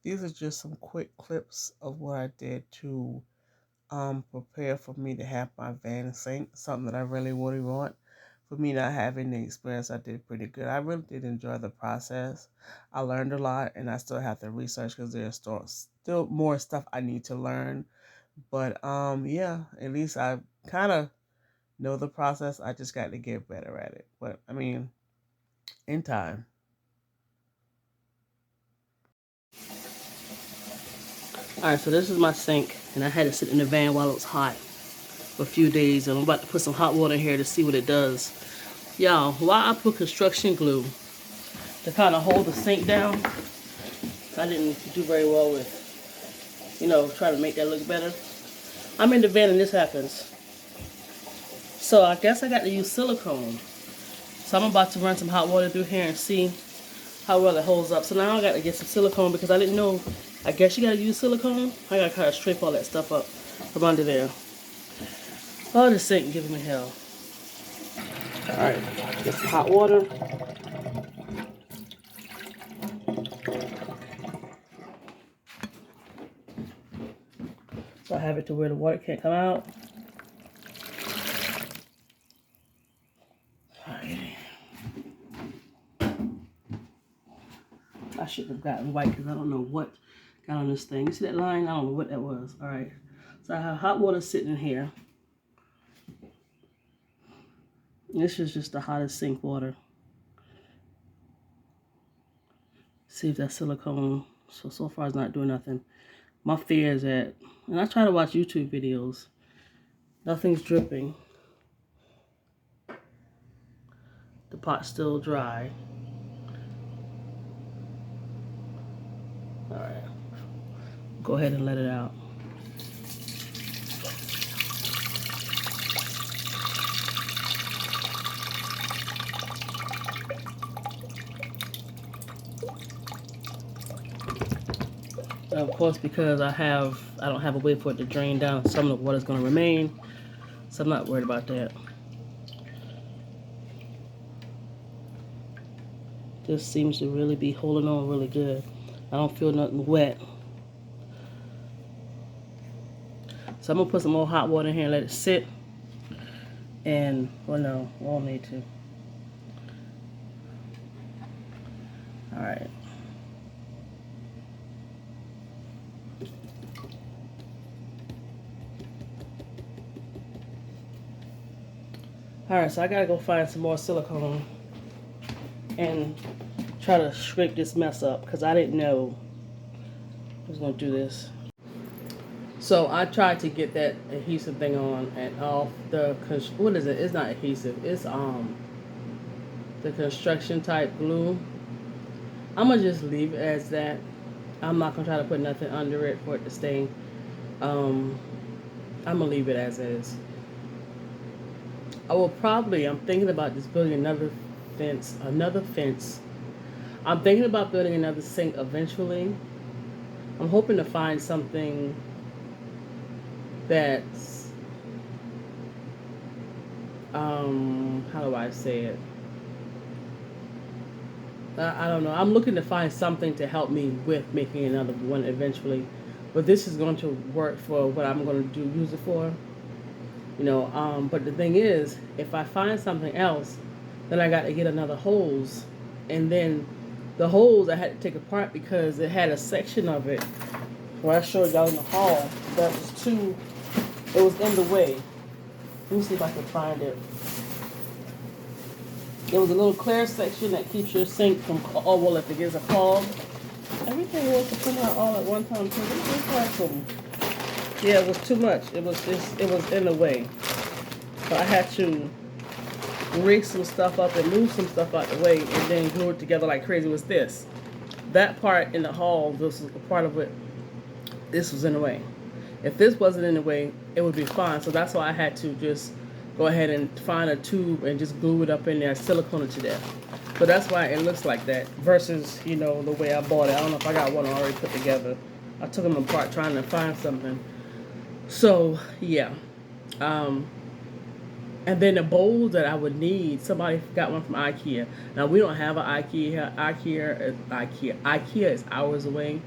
these are just some quick clips of what I did to prepare for me to have my van sink, something that I really want. For me not having the experience, I did pretty good. I really did enjoy the process. I learned a lot, and I still have to research because there's still more stuff I need to learn. But yeah, at least I kind of know the process. I just got to get better at it. But I mean, in time. Alright, so this is my sink, and I had it sit in the van while it was hot for a few days, and I'm about to put some hot water in here to see what it does. Y'all, why I put construction glue to kind of hold the sink down, I didn't do very well with, trying to make that look better. I'm in the van and this happens. So I guess I got to use silicone. So I'm about to run some hot water through here and see how well it holds up. So now I got to get some silicone because I didn't know. I guess you got to use silicone. I got to kind of scrape all that stuff up from under there. Oh, this sink giving me hell. Alright, get some hot water. So I have it to where the water can't come out. Alright. I should have gotten white because I don't know what got on this thing. You see that line? I don't know what that was. Alright. So I have hot water sitting here. This is just the hottest sink water. See if that silicone, so far it's not doing nothing. My fear is that, and I try to watch YouTube videos, nothing's dripping. The pot's still dry. Alright. Go ahead and let it out. Of course, because I don't have a way for it to drain down, some of the water's going to remain, so I'm not worried about that. This seems to really be holding on really good. I don't feel nothing wet. So I'm going to put some more hot water in here and let it sit. And, well, no, we won't need to. Alright. Alright, so I gotta go find some more silicone and try to scrape this mess up because I didn't know I was gonna do this. So I tried to get that adhesive thing on and off the, what is it? It's not adhesive. It's the construction type glue. I'm gonna just leave it as that. I'm not gonna try to put nothing under it for it to stay. I'm gonna leave it as is. I will probably, I'm thinking about just building another fence. I'm thinking about building another sink eventually. I'm hoping to find something that's, how do I say it? I don't know. I'm looking to find something to help me with making another one eventually. But this is going to work for what I'm going to use it for. But the thing is, if I find something else, then I got to get another hose. And then the hose I had to take apart because it had a section of it where I showed y'all in the hall that was it was in the way. Let me see if I can find it. There was a little clear section that keeps your sink from, if it gets a clog. Everything wants to come out all at one time too. Yeah, it was too much. It was in the way. So I had to rig some stuff up and move some stuff out the way and then glue it together like crazy. Was this. That part in the hall, this was a part of it, this was in the way. If this wasn't in the way, it would be fine. So that's why I had to just go ahead and find a tube and just glue it up in there, silicone it to death. So that's why it looks like that versus, the way I bought it. I don't know if I got one already put together. I took them apart trying to find something. So, yeah. And then the bowls that I would need, somebody got one from IKEA. Now, we don't have an IKEA. IKEA is hours away.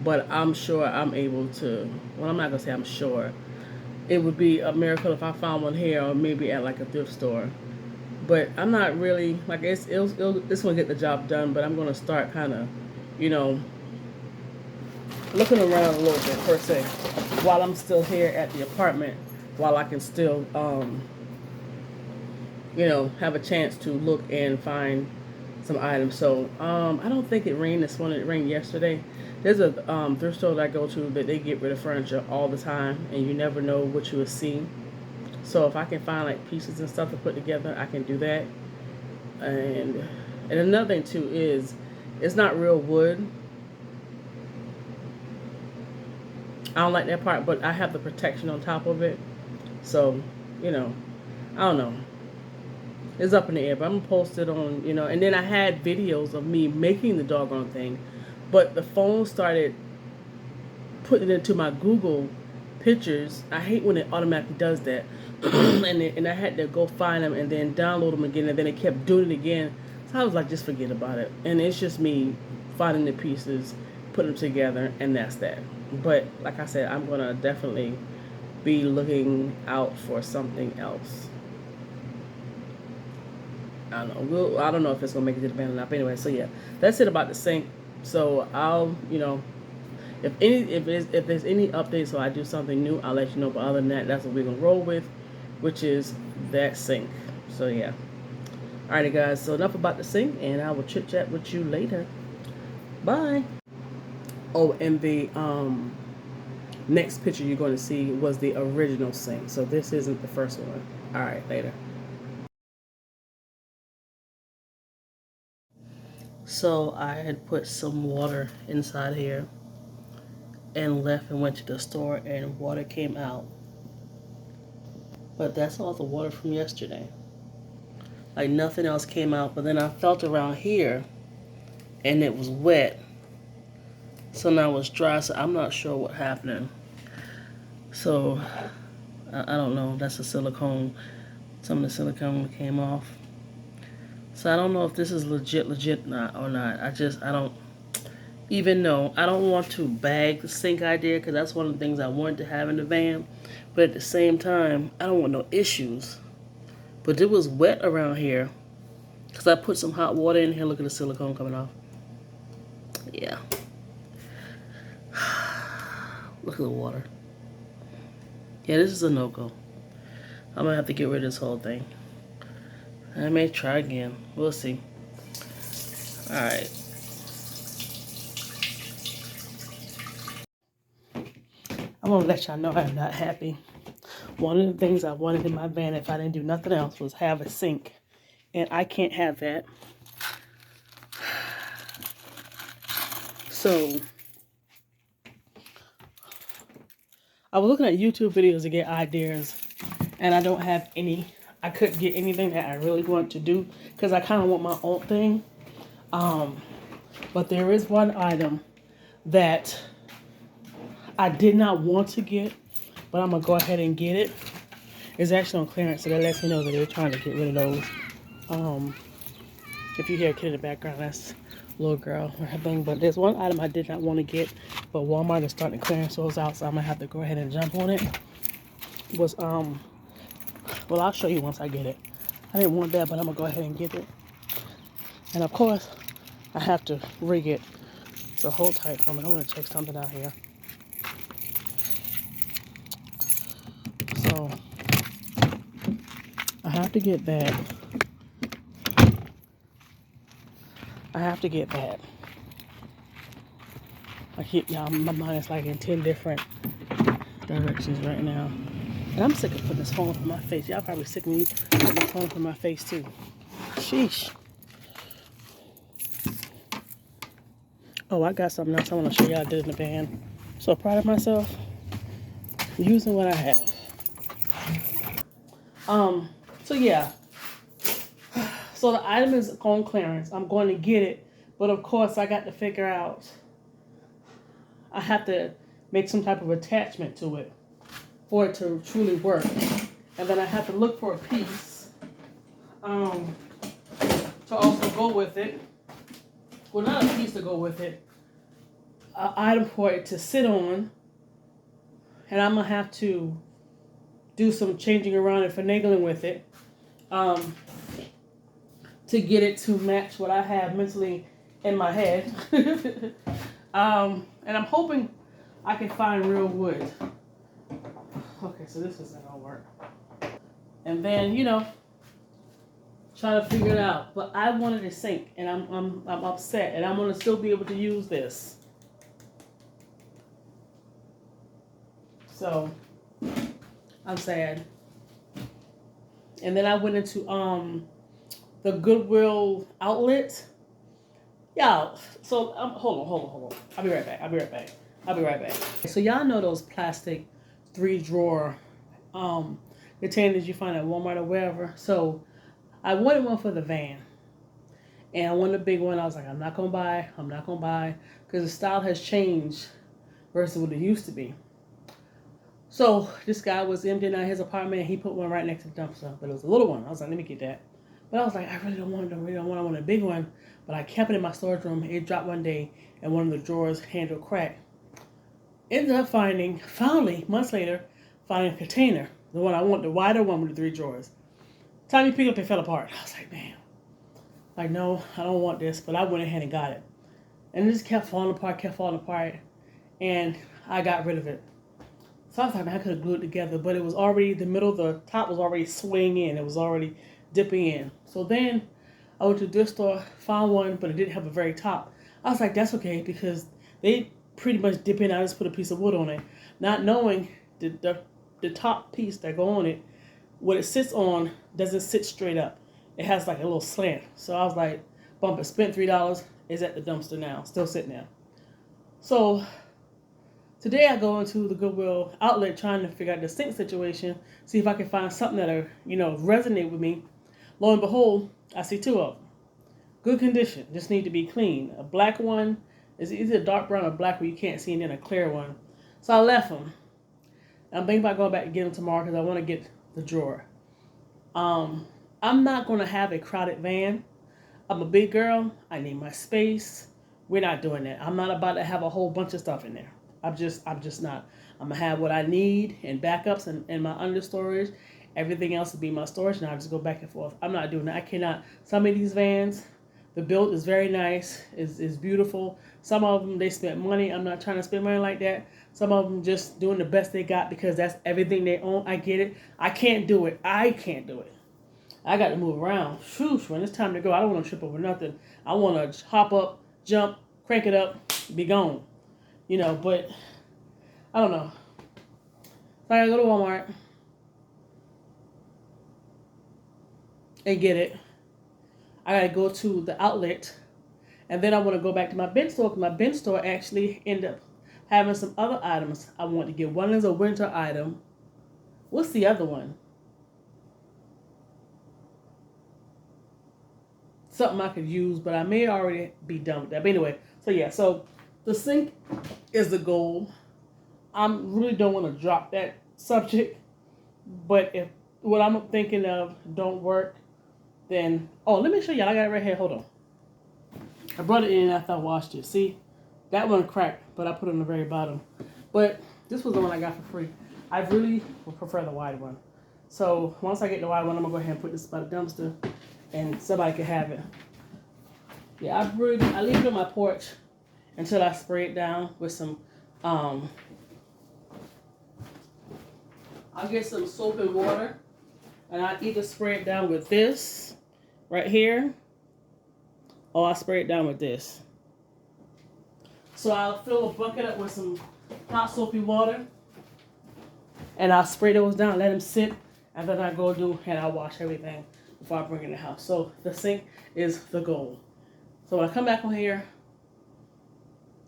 But I'm sure I'm able to. Well, I'm not gonna say I'm sure. It would be a miracle if I found one here or maybe at like a thrift store. But I'm not really like it's gonna get the job done. But I'm gonna start kind of, you know, looking around a little bit per se, while I'm still here at the apartment, while I can still, have a chance to look and find some items. So I don't think it rained this morning. It rained yesterday. There's a thrift store that I go to that they get rid of furniture all the time, and you never know what you will see. So if I can find like pieces and stuff to put together, I can do that. And and another thing too is it's not real wood. I don't like that part, but I have the protection on top of it. So, you know, I don't know. It's up in the air, but I'm gonna post it on, and then I had videos of me making the doggone thing, but the phone started putting it into my Google pictures. I hate when it automatically does that. And I had to go find them and then download them again, and then it kept doing it again. So I was like, just forget about it. And it's just me finding the pieces, putting them together, and that's that. But like I said, I'm gonna definitely be looking out for something else. I don't know. I don't know if it's gonna make it to the band or not. But anyway, so yeah, that's it about the sink. So I'll, if there's any updates or I do something new, I'll let you know. But other than that, that's what we're gonna roll with, which is that sink. So yeah. Alrighty guys, so enough about the sink, and I will chit chat with you later. Bye. Oh, and the next picture you're going to see was the original sink. So this isn't the first one. Alright, later. So I had put some water inside here and left and went to the store, and water came out. But that's all the water from yesterday. Like nothing else came out. But then I felt around here and it was wet. So now it's dry. So I'm not sure what happened. So I don't know. That's a silicone. Some of the silicone came off. So I don't know if this is legit not or not. I don't even know. I don't want to bag the sink idea because that's one of the things I wanted to have in the van. But at the same time, I don't want no issues. But it was wet around here because I put some hot water in here. Look at the silicone coming off. Yeah. Look at the water. Yeah, this is a no-go. I'm going to have to get rid of this whole thing. I may try again. We'll see. Alright. I'm going to let y'all know I'm not happy. One of the things I wanted in my van, if I didn't do nothing else, was have a sink. And I can't have that. So, I was looking at YouTube videos to get ideas, and I don't have any. I couldn't get anything that I really want to do because I kind of want my own thing. But there is one item that I did not want to get, but I'm going to go ahead and get it. It's actually on clearance, so that lets me know that they're trying to get rid of those. If you hear a kid in the background, that's a little girl or her thing. But there's one item I did not want to get, but Walmart is starting to clearance those out, so I'm going to have to go ahead and jump on it. Well, I'll show you once I get it. I didn't want that, but I'm going to go ahead and get it. And of course, I have to rig it. So hold tight for me. I'm going to check something out here. So, I have to get that. I keep, y'all, my mind is like in 10 different directions right now. And I'm sick of putting this phone up in my face. Y'all probably sick of me putting my phone up in my face too. Sheesh. Oh, I got something else I want to show y'all I did in the van. So proud of myself. Using what I have. So yeah. So the item is on clearance. I'm going to get it. But of course, I got to figure out. I have to make some type of attachment to it for it to truly work. And then I have to look for a piece to also go with it. Well, not a piece to go with it. an item for it to sit on, and I'm gonna have to do some changing around and finagling with it um, to get it to match what I have mentally in my head. And I'm hoping I can find real wood. Okay, so this isn't gonna work. And then try to figure it out. But I wanted a sink, and I'm upset, and I'm gonna still be able to use this. So I'm sad. And then I went into the Goodwill outlet. Yeah. So hold on. I'll be right back. So y'all know those plastic 3-drawer containers you find at Walmart or wherever. So I wanted one for the van, and I wanted a big one. I was like, I'm not gonna buy, because the style has changed versus what it used to be. So this guy was emptying out his apartment, and he put one right next to the dumpster, but it was a little one. I was like, let me get that. But I was like, I really don't want it. I want a big one. But I kept it in my storage room. It dropped one day, and one of the drawers handle cracked. Ended up finally, months later, finding a container. The one I want, the wider one with the 3 drawers. Time you pick up, it fell apart. I was like, man. Like, no, I don't want this. But I went ahead and got it. And it just kept falling apart. And I got rid of it. So I was like, man, I could have glued it together. But it was already, the top was already swinging in. It was already dipping in. So then I went to this store, found one, but it didn't have a very top. I was like, that's okay, because they pretty much dip in. I just put a piece of wood on it, not knowing the top piece that go on it, what it sits on doesn't sit straight up. It has like a little slant. So I was like, bump it. Spent $3. Is at the dumpster now, still sitting there. So today I go into the Goodwill outlet trying to figure out the sink situation, see if I can find something that'll resonate with me. Lo and behold, I see 2 of them. Good condition, just need to be clean. A black one is either dark brown or black where you can't see, and then a clear one. So I left them. I'm thinking about going back and get them tomorrow because I want to get the drawer. I'm not going to have a crowded van. I'm a big girl. I need my space. We're not doing that. I'm not about to have a whole bunch of stuff in there. I'm just not. I'm going to have what I need and backups and my under storage. Everything else will be my storage, and I'll just go back and forth. I'm not doing that. I cannot. Some of these vans, the build is very nice. Is beautiful. Some of them, they spent money. I'm not trying to spend money like that. Some of them just doing the best they got because that's everything they own. I get it. I can't do it. I got to move around. Whew, when it's time to go, I don't want to trip over nothing. I want to hop up, jump, crank it up, be gone. But I don't know. So I gotta go to Walmart and get it. I gotta go to the outlet, and then I want to go back to my bin store because my bin store actually ended up having some other items I want to get. One is a winter item. What's the other one? Something I could use, but I may already be done with that. But anyway, so the sink is the goal. I really don't want to drop that subject, but if what I'm thinking of don't work, then let me show y'all. I got it right here. Hold on. I brought it in after I washed it. See, that one cracked, but I put it on the very bottom. But this was the one I got for free. I really would prefer the wide one. So once I get the wide one, I'm gonna go ahead and put this by the dumpster, and somebody can have it. Yeah, I leave it on my porch until I spray it down with some. I'll get some soap and water, and I either spray it down with this right here, or I spray it down with this. So I'll fill a bucket up with some hot soapy water, and I'll spray those down, let them sit, and then I go and I'll wash everything before I bring it in the house. So the sink is the goal. So when I come back on here,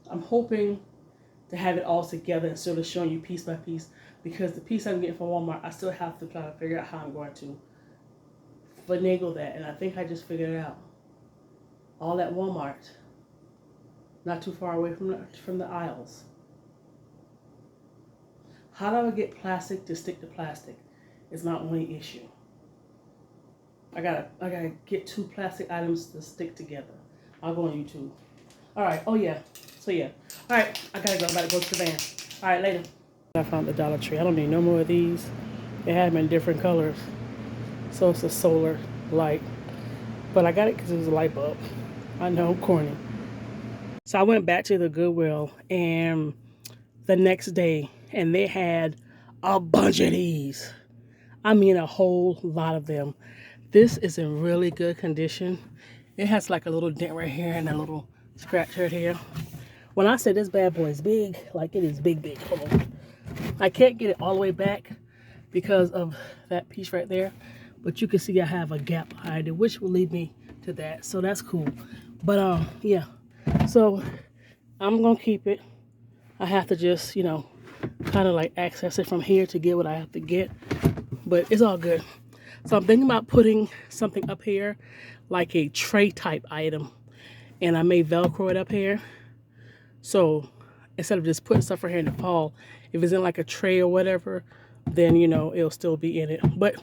I'm hoping to have it all together instead of showing you piece by piece, because the piece I'm getting from Walmart, I still have to try to figure out how I'm going to finagle that, and I think I just figured it out. All at Walmart, not too far away from the aisles. How do I get plastic to stick to plastic is my only issue. I gotta get 2 plastic items to stick together. I'll go on YouTube. All right. Oh yeah. So So yeah. All right, I gotta go. I'm about to go to the van. All right, later. I found the Dollar Tree. I don't need no more of these. They have them in different colors. So it's a solar light. But I got it because it was a light bulb. I know, corny. So I went back to the Goodwill and the next day, and they had a bunch of these. I mean, a whole lot of them. This is in really good condition. It has like a little dent right here and a little scratch right here. When I say this bad boy is big, like it is big, big. Hold on. I can't get it all the way back because of that piece right there. But you can see I have a gap behind it, which will lead me to that. So that's cool. But yeah. So I'm gonna keep it. I have to just, kind of like access it from here to get what I have to get. But it's all good. So I'm thinking about putting something up here, like a tray type item. And I may Velcro it up here. So instead of just putting stuff right here in the fall, if it's in like a tray or whatever, then, it'll still be in it. But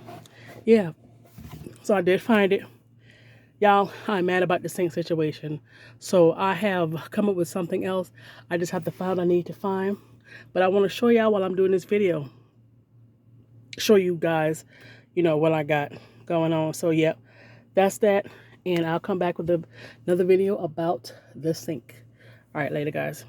yeah, so I did find it. Y'all, I'm mad about the sink situation. So I have come up with something else. I just have to find what I need to find. But I want to show y'all while I'm doing this video. Show you guys, what I got going on. So yeah, that's that. And I'll come back with another video about the sink. All right, later guys.